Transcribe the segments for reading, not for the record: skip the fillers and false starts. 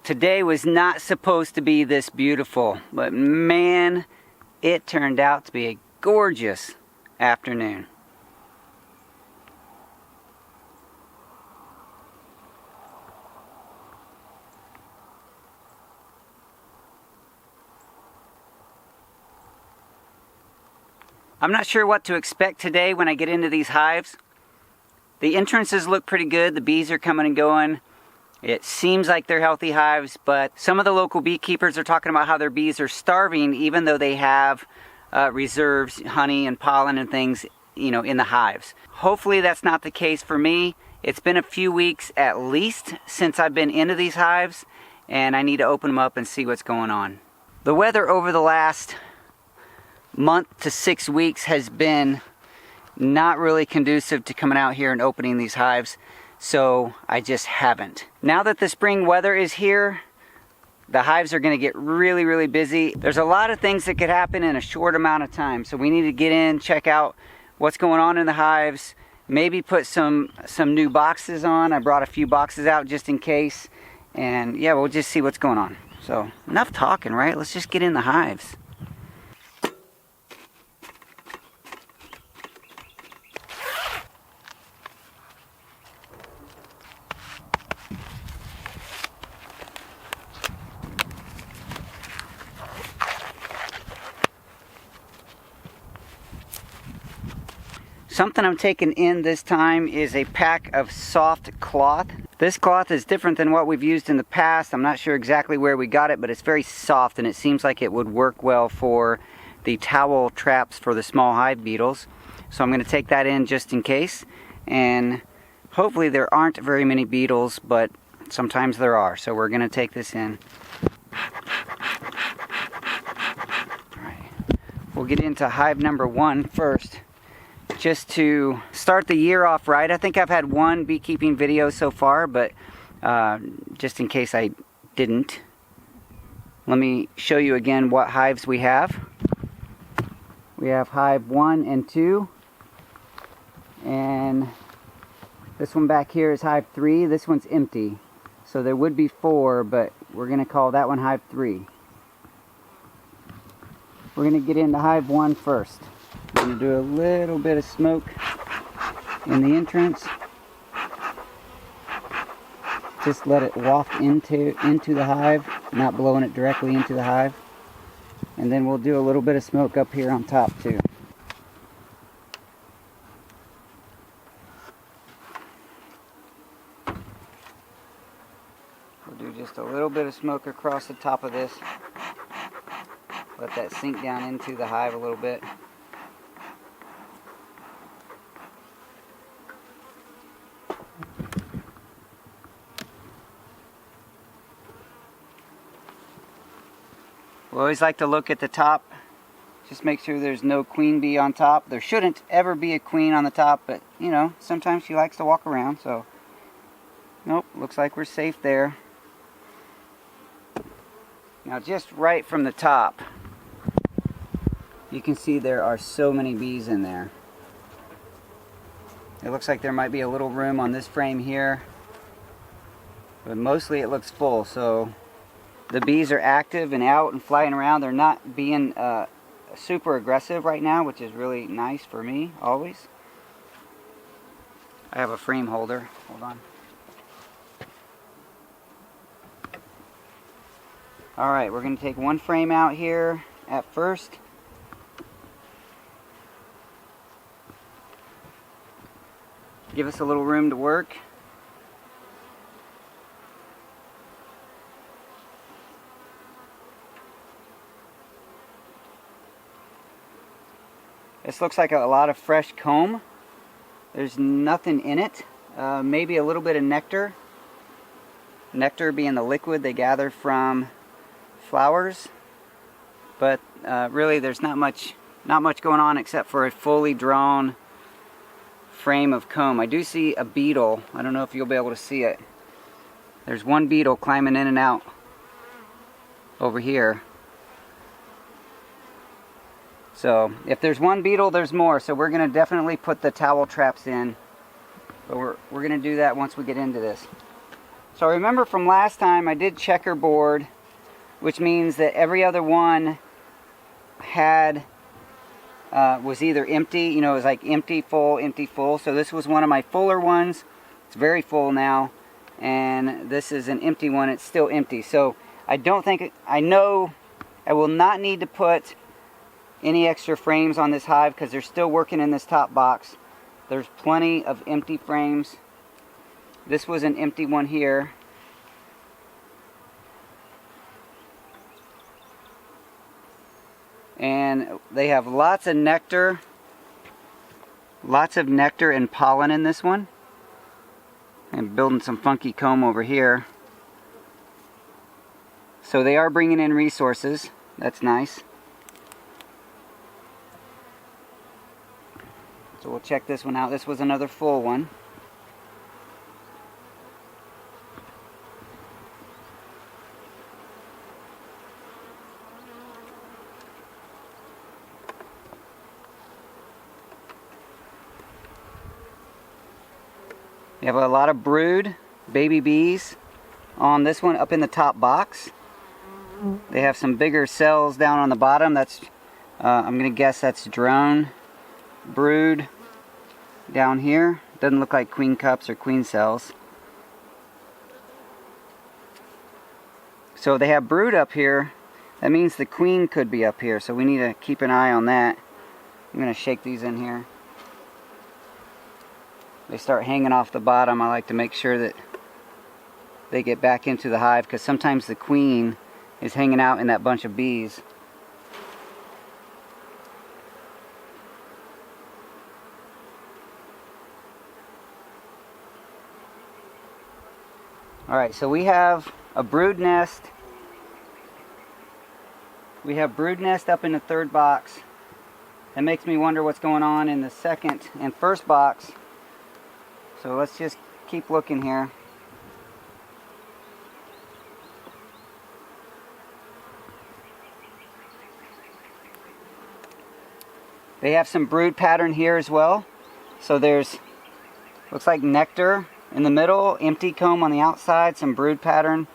Today was not supposed to be this beautiful, but man, it turned out to be a gorgeous afternoon. I'm not sure what to expect today when I get into these hives. The entrances look pretty good. The bees are coming and going. It seems like they're healthy hives, but some of the local beekeepers are talking about how their bees are starving even though they have reserves, honey and pollen and things, in the hives. Hopefully that's not the case for me. It's been a few weeks at least since I've been into these hives, and I need to open them up and see what's going on. The weather over the last month to 6 weeks has been not really conducive to coming out here and opening these hives, so I just haven't. Now that the spring weather is here, the hives are going to get really, really busy. There's a lot of things that could happen in a short amount of time, so we need to get in, check out what's going on in the hives, maybe put some new boxes on. I brought a few boxes out just in case, and yeah, we'll just see what's going on. So enough talking, right? Let's just get in the hives. Something I'm taking in this time is a pack of soft cloth. This cloth is different than what we've used in the past. I'm not sure exactly where we got it, but it's very soft and it seems like it would work well for the towel traps for the small hive beetles. So I'm going to take that in just in case, and hopefully there aren't very many beetles, but sometimes there are, so we're going to take this in. All right. We'll get into hive number 1 first, just to start the year off right. I think I've had one beekeeping video so far, but just in case I didn't, let me show you again what hives we have. We have hive 1 and 2, and this one back here is hive 3. This one's empty, so there would be 4, but we're going to call that one hive 3. We're going to get into hive 1 first. I'm going to do a little bit of smoke in the entrance. Just let it waft into the hive, not blowing it directly into the hive. And then we'll do a little bit of smoke up here on top too. We'll do just a little bit of smoke across the top of this. Let that sink down into the hive a little bit. We always like to look at the top, just make sure there's no queen bee on top. There shouldn't ever be a queen on the top, but sometimes she likes to walk around, so nope, looks like we're safe there. Now just right from the top, you can see there are so many bees in there. It looks like there might be a little room on this frame here, but mostly it looks full, so the bees are active and out and flying around. They're not being super aggressive right now, which is really nice for me, always. I have a frame holder. Hold on. Alright, we're going to take one frame out here at first. Give us a little room to work. This looks like a lot of fresh comb. There's nothing in it. Maybe a little bit of nectar. Nectar being the liquid they gather from flowers. But really there's not much going on except for a fully drawn frame of comb. I do see a beetle. I don't know if you'll be able to see it. There's one beetle climbing in and out over here. So if there's one beetle, there's more. So we're going to definitely put the towel traps in. But we're going to do that once we get into this. So I remember from last time I did checkerboard, which means that every other one had was either empty, you know, it was like empty, full, empty, full. So this was one of my fuller ones. It's very full now. And this is an empty one. It's still empty. So I don't think, I know I will not need to put any extra frames on this hive because they're still working in this top box. There's plenty of empty frames. This was an empty one here. And they have lots of nectar and pollen in this one. And building some funky comb over here. So they are bringing in resources. That's nice. So we'll check this one out. This was another full one. You have a lot of brood, baby bees on this one up in the top box. They have some bigger cells down on the bottom. That's, I'm going to guess that's drone brood down here. Doesn't look like queen cups or queen cells. So they have brood up here. That means the queen could be up here. So we need to keep an eye on that. I'm going to shake these in here. They start hanging off the bottom. I like to make sure that they get back into the hive because sometimes the queen is hanging out in that bunch of bees. Alright, so we have a brood nest. We have brood nest up in the third box. That makes me wonder what's going on in the second and first box. So let's just keep looking here. They have some brood pattern here as well. So there's, looks like nectar in the middle, empty comb on the outside, some brood pattern.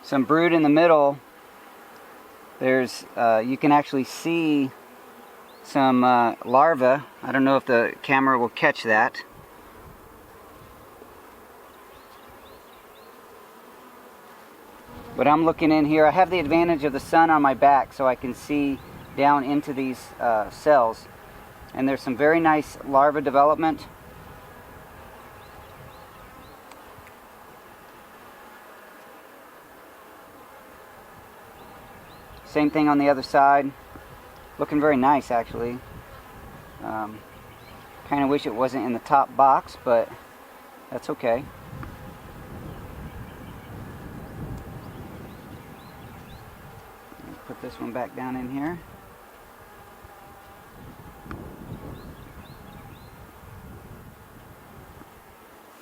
Some brood in the middle. There's, you can actually see some larvae. I don't know if the camera will catch that. But I'm looking in here. I have the advantage of the sun on my back so I can see down into these cells. And there's some very nice larva development. Same thing on the other side. Looking very nice actually. Kind of wish it wasn't in the top box, but that's okay. Put this one back down in here.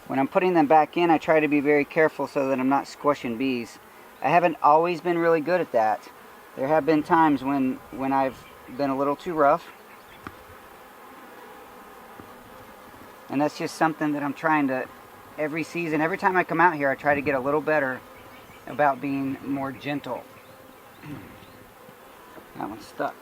When I'm putting them back in, I try to be very careful so that I'm not squishing bees. I haven't always been really good at that. There have been times when I've been a little too rough. And that's just something that I'm trying to, every season, every time I come out here, I try to get a little better about being more gentle. That one's stuck.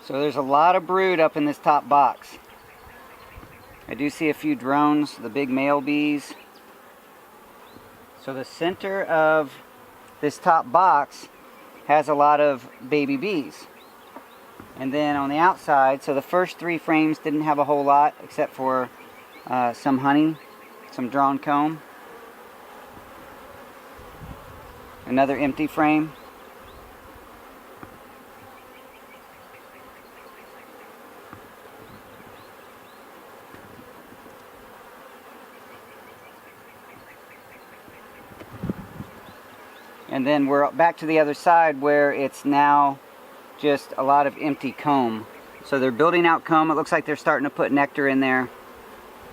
So there's a lot of brood up in this top box. I do see a few drones, the big male bees. So the center of this top box has a lot of baby bees. And then on the outside, so the first 3 frames didn't have a whole lot except for some honey, some drawn comb. Another empty frame. And then we're back to the other side where it's now just a lot of empty comb. So they're building out comb. It looks like they're starting to put nectar in there.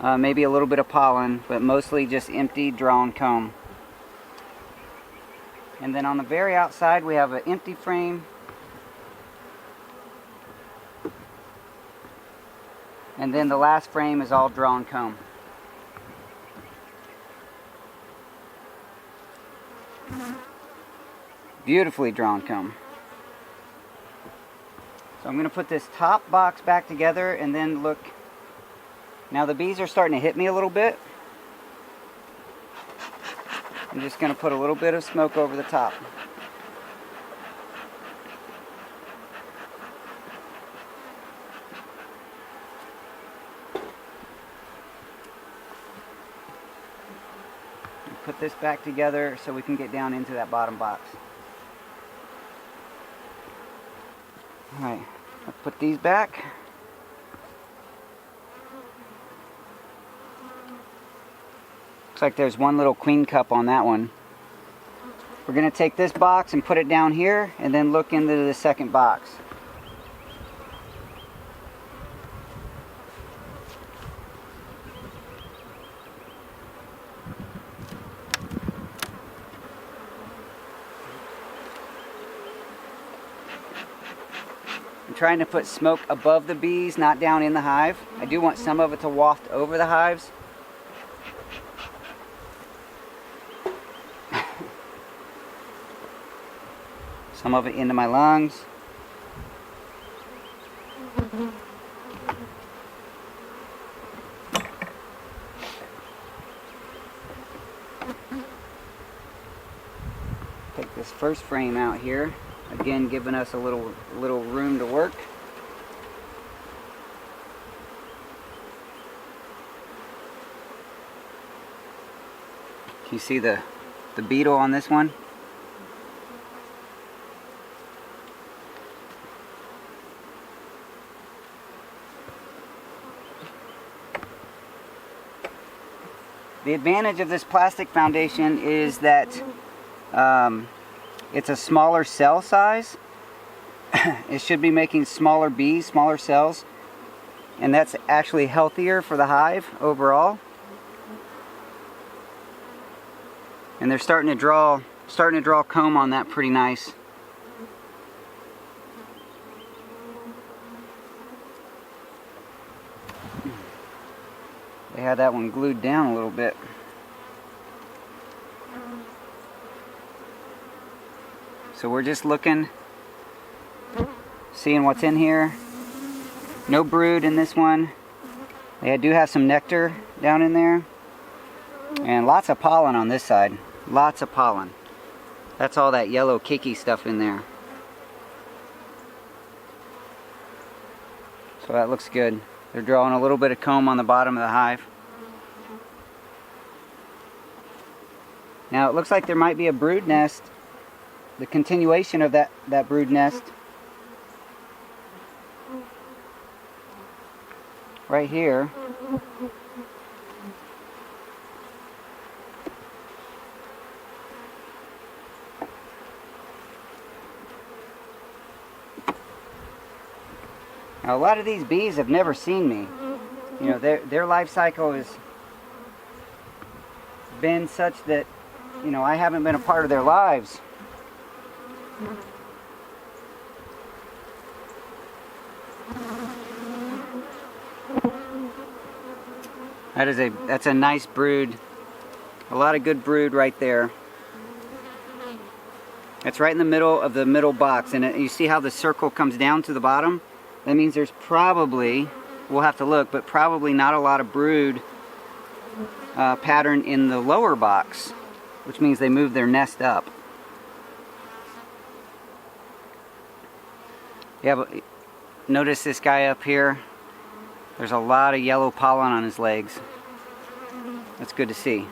Maybe a little bit of pollen, but mostly just empty drawn comb. And then on the very outside we have an empty frame. And then the last frame is all drawn comb. Beautifully drawn comb. So I'm going to put this top box back together and then look. Now the bees are starting to hit me a little bit. I'm just going to put a little bit of smoke over the top. Put this back together so we can get down into that bottom box. Alright, I'll put these back. Looks like there's one little queen cup on that one. We're going to take this box and put it down here and then look into the second box. I'm trying to put smoke above the bees, not down in the hive. I do want some of it to waft over the hives. Some of it into my lungs. Take this first frame out here. Again, giving us a little room to work. Can you see the beetle on this one? The advantage of this plastic foundation is that it's a smaller cell size. It should be making smaller bees, smaller cells, and that's actually healthier for the hive overall. And they're starting to draw comb on that pretty nice. They had that one glued down a little bit. So we're just looking, seeing what's in here. No brood in this one. They do have some nectar down in there. And lots of pollen on this side. Lots of pollen. That's all that yellow cakey stuff in there. So that looks good. They're drawing a little bit of comb on the bottom of the hive. Now it looks like there might be a brood nest, the continuation of that brood nest right here. Now a lot of these bees have never seen me. You know, their life cycle has been such that, you know, I haven't been a part of their lives. That's a nice brood. A lot of good brood right there. It's right in the middle of the middle box, and you see how the circle comes down to the bottom? That means there's probably, we'll have to look, but probably not a lot of brood pattern in the lower box, which means they moved their nest up. Yeah, but notice this guy up here. There's a lot of yellow pollen on his legs. That's good to see.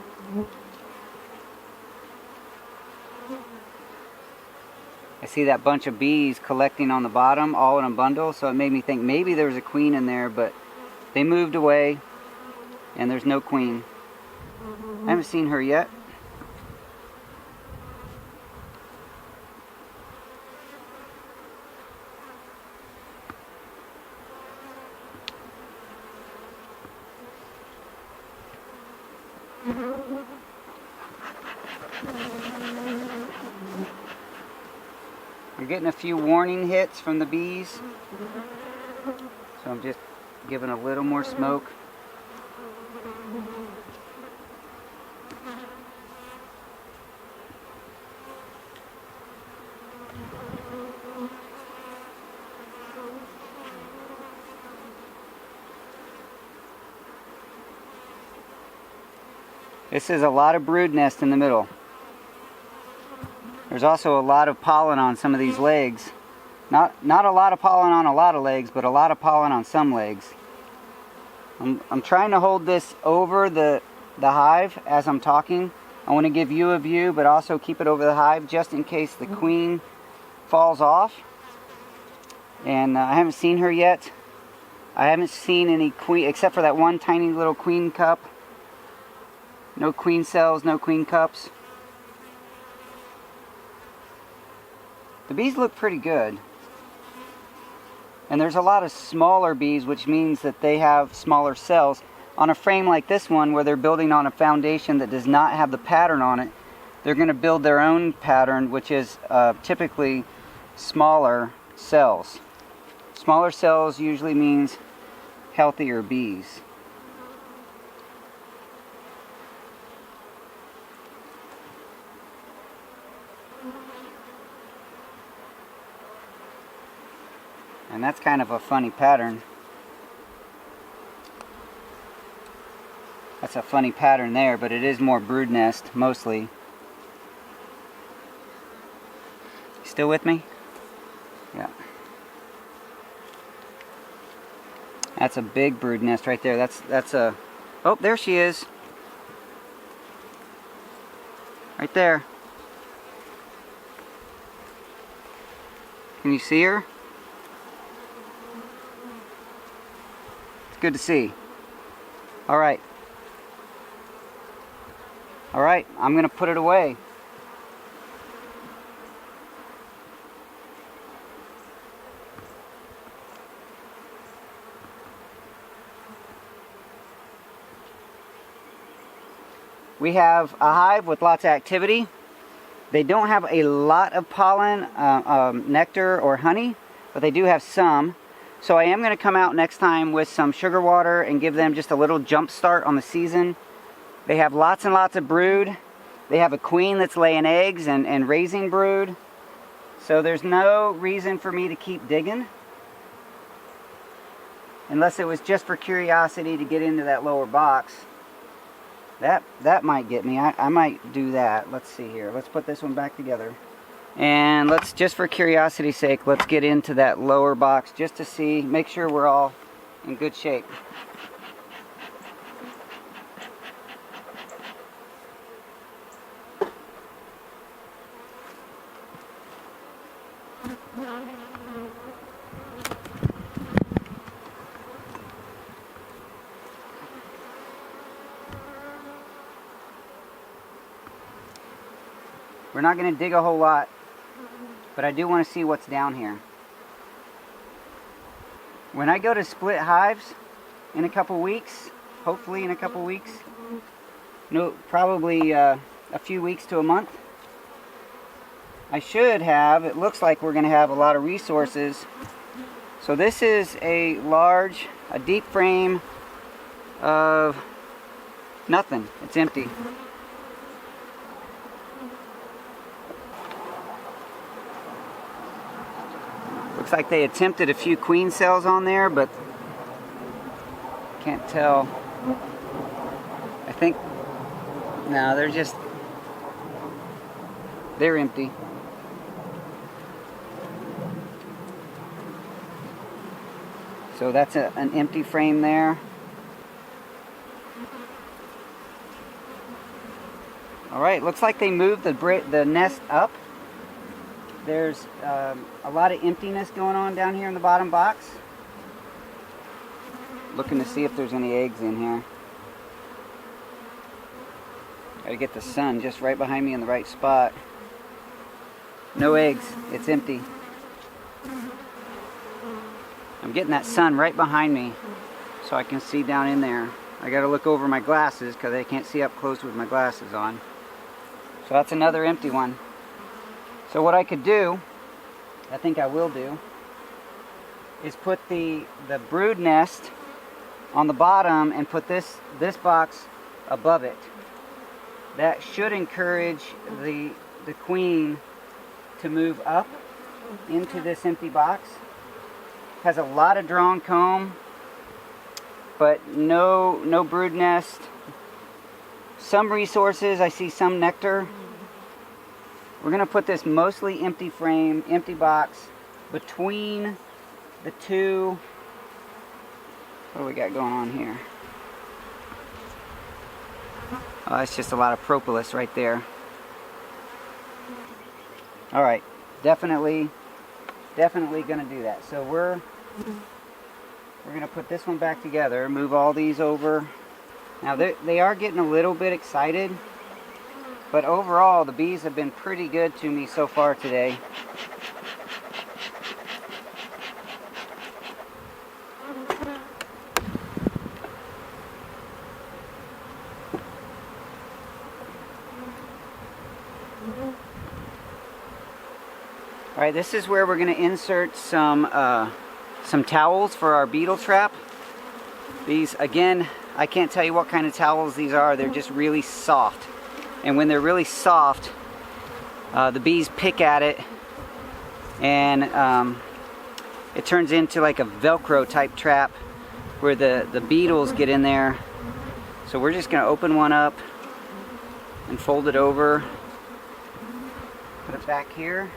I see that bunch of bees collecting on the bottom, all in a bundle, so it made me think maybe there was a queen in there, but they moved away, and there's no queen. I haven't seen her yet. I'm getting a few warning hits from the bees, so I'm just giving a little more smoke. This is a lot of brood nest in the middle. There's also a lot of pollen on some of these legs. Not a lot of pollen on a lot of legs, but a lot of pollen on some legs. I'm trying to hold this over the hive as I'm talking. I want to give you a view, but also keep it over the hive just in case the queen falls off. And I haven't seen her yet. I haven't seen any queen, except for that one tiny little queen cup. No queen cells, no queen cups. The bees look pretty good. And there's a lot of smaller bees, which means that they have smaller cells. On a frame like this one, where they're building on a foundation that does not have the pattern on it, they're going to build their own pattern, which is typically smaller cells. Smaller cells usually means healthier bees. And that's kind of a funny pattern. That's a funny pattern there, but it is more brood nest, mostly. Still with me? Yeah. That's a big brood nest right there. That's a... Oh, there she is. Right there. Can you see her? Good to see. All right, I'm gonna put it away. We have a hive with lots of activity. They don't have a lot of pollen, nectar, or honey, but they do have some. So I am going to come out next time with some sugar water and give them just a little jump start on the season. They have lots and lots of brood. They have a queen that's laying eggs and raising brood. So there's no reason for me to keep digging. Unless it was just for curiosity to get into that lower box. That might get me. I might do that. Let's see here. Let's put this one back together. And let's, just for curiosity's sake, let's get into that lower box just to see, make sure we're all in good shape. We're not going to dig a whole lot, but I do want to see what's down here. When I go to split hives in a couple weeks, hopefully in a couple weeks, no, probably a few weeks to a month, I should have, it looks like we're going to have a lot of resources. So this is a deep frame of nothing. It's empty. Looks like they attempted a few queen cells on there, but can't tell. I think, no, they're empty. So that's an empty frame there. Alright, looks like they moved the nest up. There's a lot of emptiness going on down here in the bottom box. Looking to see if there's any eggs in here. Gotta get the sun just right behind me in the right spot. No eggs, it's empty. I'm getting that sun right behind me so I can see down in there. I gotta look over my glasses because I can't see up close with my glasses on. So that's another empty one. So what I could do, I think I will do, is put the brood nest on the bottom and put this box above it. That should encourage the queen to move up into this empty box. Has a lot of drawn comb, but no brood nest. Some resources, I see some nectar. We're gonna put this mostly empty frame, empty box between the two. What do we got going on here? Oh, that's just a lot of propolis right there. All right, definitely gonna do that. So we're gonna put this one back together, move all these over. Now they are getting a little bit excited, but overall the bees have been pretty good to me so far today. All right, this is where we're going to insert some towels for our beetle trap. These, again, I can't tell you what kind of towels these are. They're just really soft. And when they're really soft, the bees pick at it and it turns into like a Velcro type trap where the beetles get in there. So we're just going to open one up and fold it over. Put it back here.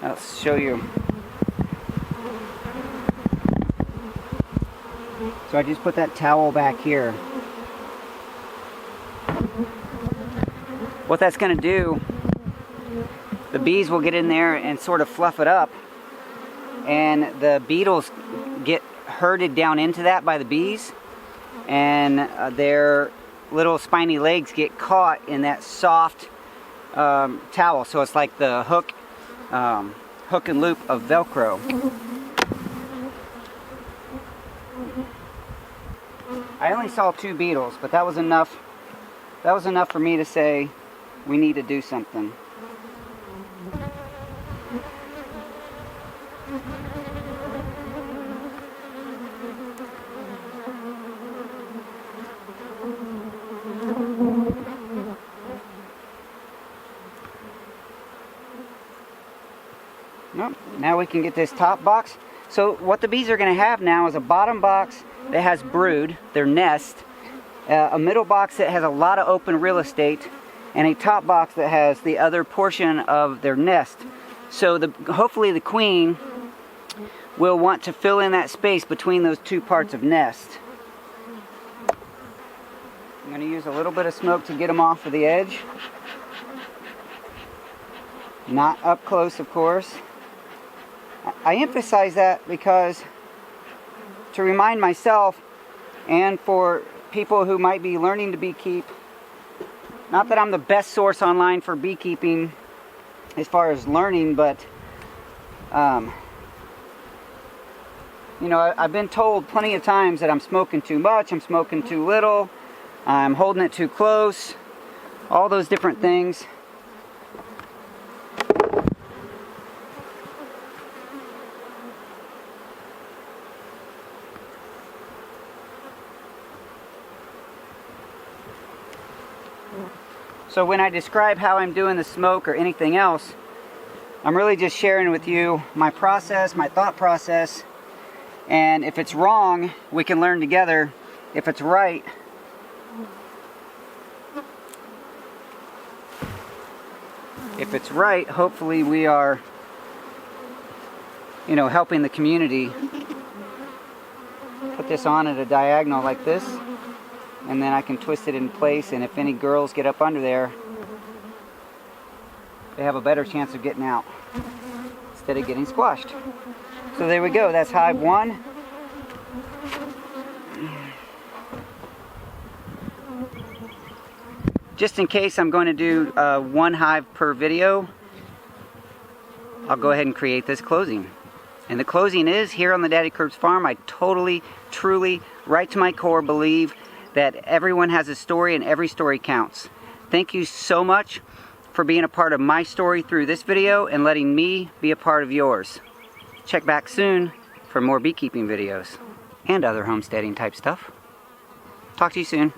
I'll show you. So I just put that towel back here. What that's going to do, the bees will get in there and sort of fluff it up, and the beetles get herded down into that by the bees, and their little spiny legs get caught in that soft towel. So it's like the hook and loop of Velcro. I only saw 2 beetles, but that was enough. That was enough for me to say we need to do something. Nope. Now we can get this top box. So what the bees are going to have now is a bottom box that has brood, their nest, a middle box that has a lot of open real estate, and a top box that has the other portion of their nest. So hopefully the queen will want to fill in that space between those 2 parts of nest. I'm going to use a little bit of smoke to get them off of the edge. Not up close, of course. I emphasize that because to remind myself and for people who might be learning to beekeep, not that I'm the best source online for beekeeping as far as learning, but you know, I've been told plenty of times that I'm smoking too much, I'm smoking too little, I'm holding it too close, all those different things. So when I describe how I'm doing the smoke or anything else, I'm really just sharing with you my process, my thought process, and if it's wrong, we can learn together. If it's right, hopefully we are, you know, helping the community. Put this on at a diagonal like this, and then I can twist it in place, and if any girls get up under there, they have a better chance of getting out instead of getting squashed. So there we go, that's hive 1. Just in case I'm going to do 1 hive per video, I'll go ahead and create this closing. And the closing is, here on the Daddy Curbs farm, I totally, truly, right to my core, believe that everyone has a story and every story counts. Thank you so much for being a part of my story through this video and letting me be a part of yours. Check back soon for more beekeeping videos and other homesteading type stuff. Talk to you soon.